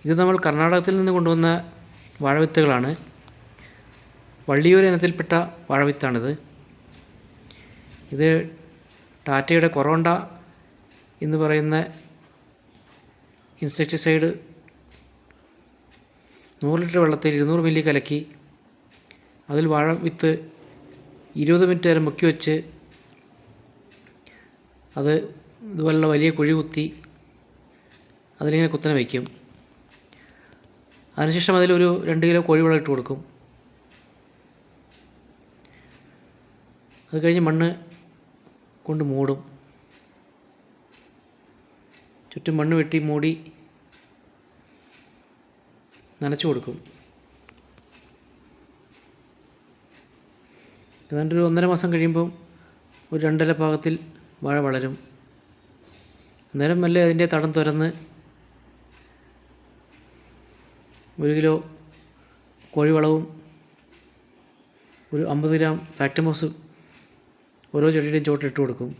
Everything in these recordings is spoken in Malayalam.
ഇത് നമ്മൾ കർണാടകത്തിൽ നിന്ന് കൊണ്ടുവന്ന വാഴവിത്തുകളാണ്. വള്ളിയൂർ ഇനത്തിൽപ്പെട്ട വാഴവിത്താണിത്. ഇത് ടാറ്റയുടെ കൊറോണ്ട എന്ന് പറയുന്ന ഇൻസെക്ടിസൈഡ് 100 ലിറ്റർ വെള്ളത്തിൽ 200 മില്ലി കലക്കി അതിൽ വാഴവിത്ത് 20 മിനിറ്റ് നേരം മുക്കി വെച്ച് അത് ഇതുപോലുള്ള വലിയ കുഴി കുത്തി അതിലിങ്ങനെ കുത്തനെ വയ്ക്കും. അതിനുശേഷം അതിലൊരു 2 കിലോ കോഴിവളം ഇട്ട് കൊടുക്കും. അത് കഴിഞ്ഞ് മണ്ണ് കൊണ്ട് മൂടും. ചുറ്റും മണ്ണ് വെട്ടി മൂടി നനച്ചു കൊടുക്കും. ഏതാണ്ട് ഒരു 1.5 മാസം കഴിയുമ്പം ഒരു 2 ഇല പാകത്തിൽ വാഴ വളരും. അന്നേരം മെല്ലെ അതിൻ്റെ തടം തുരന്ന് 1 കിലോ കോഴിവളവും ഒരു 50 ഗ്രാം ഫാക്ടമോസ് ഓരോ ചെടിയുടെയും ചുവട്ടിലിട്ട് കൊടുക്കും.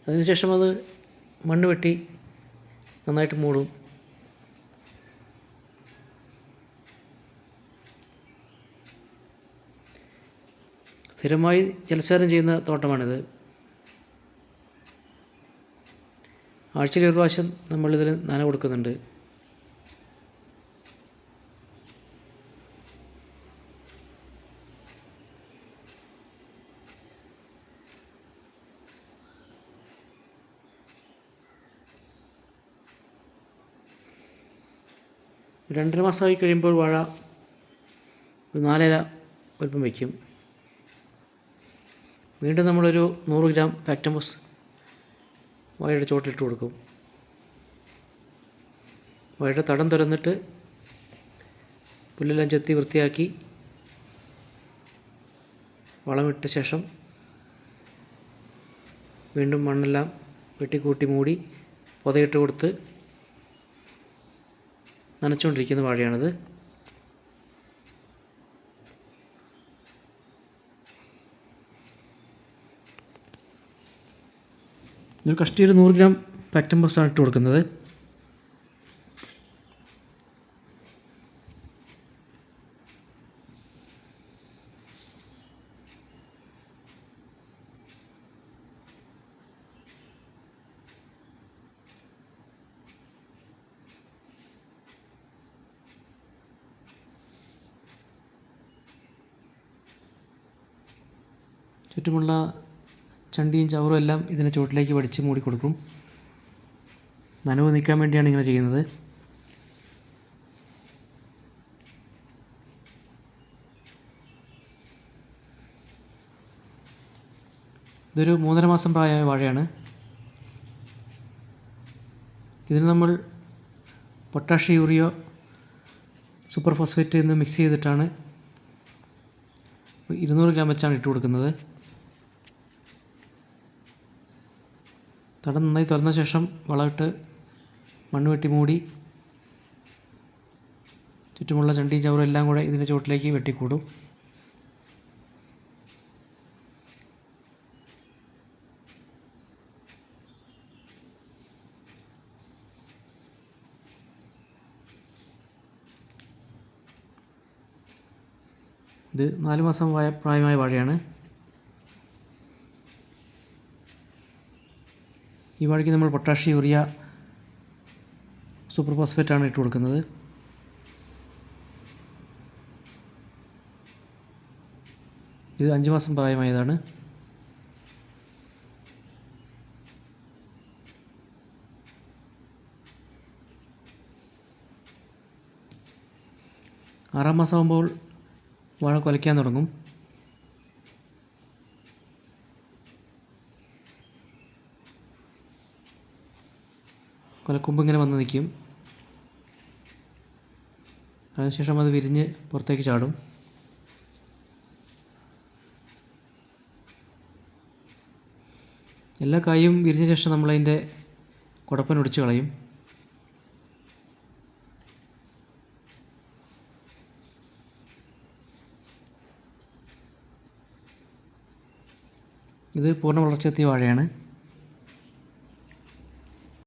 അതിനുശേഷം അത് മണ്ണ് വെട്ടി നന്നായിട്ട് മൂടും. സ്ഥിരമായി ജലസേചനം ചെയ്യുന്ന തോട്ടമാണിത്. ആഴ്ചയിൽ 1 പ്രാവശ്യം നമ്മളിതിൽ നന കൊടുക്കുന്നുണ്ട്. ഒരു 2.5 മാസമായി കഴിയുമ്പോൾ വാഴ ഒരു 4 ഇല വലിപ്പം വയ്ക്കും. വീണ്ടും നമ്മളൊരു 100 ഗ്രാം ഫാക്ടമോസ് വാഴയുടെ ചുവട്ടിലിട്ട് കൊടുക്കും. വാഴയുടെ തടം തുരന്നിട്ട് പുല്ലെല്ലാം ചെത്തി വൃത്തിയാക്കി വളമിട്ട ശേഷം വീണ്ടും മണ്ണെല്ലാം വെട്ടിക്കൂട്ടി മൂടി പൊതയിട്ട് കൊടുത്ത് നനച്ചുകൊണ്ടിരിക്കുന്ന വാഴയാണിത്. ഒരു കഷ്ടിയൊരു 100 ഗ്രാം ഫാക്ടംബോസാണ് ഇട്ട് കൊടുക്കുന്നത്. ചുറ്റുമുള്ള ചണ്ടിയും ചവറും എല്ലാം ഇതിനെ ചുവട്ടിലേക്ക് വടിച്ച് മൂടിക്കൊടുക്കും. നനവ് നീക്കാൻ വേണ്ടിയാണ് ഇങ്ങനെ ചെയ്യുന്നത്. ഇതൊരു 3.5 മാസം പ്രായമായ വാഴയാണ്. ഇതിന് നമ്മൾ പൊട്ടാഷ്, യൂറിയോ, സൂപ്പർ ഫോസ്ഫേറ്റ് എന്ന് മിക്സ് ചെയ്തിട്ടാണ് 200 ഗ്രാം വെച്ചാണ് ഇട്ട് കൊടുക്കുന്നത്. തടം നന്നായി തുറന്ന ശേഷം വളമിട്ട് മണ്ണ് വെട്ടി മൂടി ചുറ്റുമുള്ള ചണ്ടിയും ചവറും എല്ലാം കൂടെ ഇതിൻ്റെ ചുവട്ടിലേക്ക് വെട്ടിക്കൂടും. ഇത് 4 മാസം പ്രായമായ വാഴയാണ്. ഈ വാഴയ്ക്ക് നമ്മൾ പൊട്ടാഷ്, യൂറിയ, സൂപ്പർ ഫോസ്ഫേറ്റാണ് ഇട്ട് കൊടുക്കുന്നത്. ഇത് 5 മാസം പ്രായമായതാണ്. ആറാം മാസമാകുമ്പോൾ വാഴ കുലയ്ക്കാൻ തുടങ്ങും. കൊലക്കൊമ്പ് ഇങ്ങനെ വന്ന് നിൽക്കും. അതിനുശേഷം അത് വിരിഞ്ഞ് പുറത്തേക്ക് ചാടും. എല്ലാ കായും വിരിഞ്ഞ ശേഷം നമ്മളതിൻ്റെ കുടപ്പൻ ഒടിച്ച് കളയും. ഇത് പൂർണ്ണ വളർച്ചയെത്തിയ വാഴയാണ്.